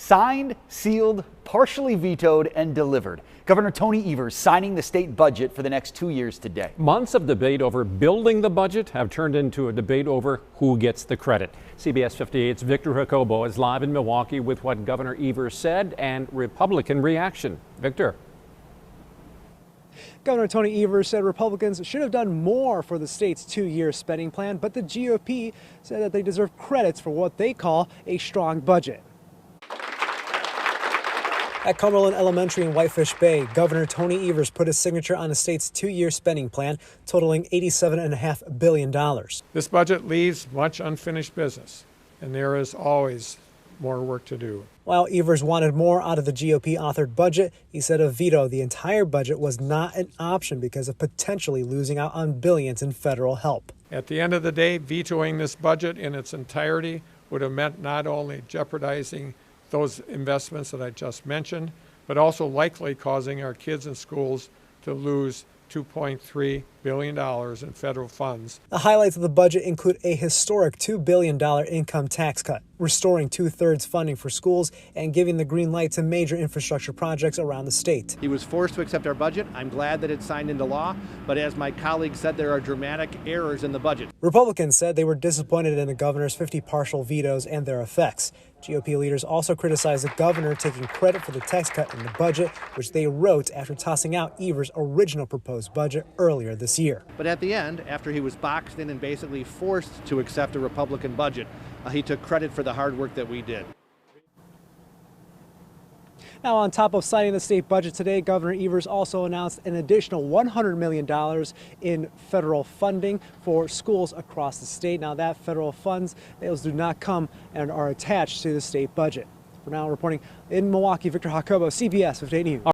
Signed, sealed, partially vetoed, and delivered. Governor Tony Evers signing the state budget for the next 2 years today. Months of debate over building the budget have turned into a debate over who gets the credit. CBS 58's Victor Jacobo is live in Milwaukee with what Governor Evers said and Republican reaction. Victor. Governor Tony Evers said Republicans should have done more for the state's 2-year spending plan, but the GOP said that they deserve credits for what they call a strong budget. At Cumberland Elementary in Whitefish Bay, Governor Tony Evers put his signature on the state's 2-year spending plan, totaling $87.5 billion. This budget leaves much unfinished business, and there is always more work to do. While Evers wanted more out of the GOP-authored budget, he said a veto of the entire budget was not an option because of potentially losing out on billions in federal help. At the end of the day, vetoing this budget in its entirety would have meant not only jeopardizing those investments that I just mentioned, but also likely causing our kids in schools to lose $2.3 billion in federal funds. The highlights of the budget include a historic $2 billion income tax cut, restoring 2/3 funding for schools, and giving the green light to major infrastructure projects around the state. He was forced to accept our budget. I'm glad that it's signed into law, but as my colleague said, there are dramatic errors in the budget. Republicans said they were disappointed in the governor's 50 partial vetoes and their effects. GOP leaders also criticized the governor taking credit for the tax cut in the budget, which they wrote after tossing out Evers' original proposed budget earlier this year. But at the end, after he was boxed in and basically forced to accept a Republican budget, he took credit for the hard work that we did. Now, on top of signing the state budget today, Governor Evers also announced an additional $100 million in federal funding for schools across the state. Now, that federal funds, those do not come and are attached to the state budget. For now, reporting in Milwaukee, Victor Jacobo, CBS 58 News.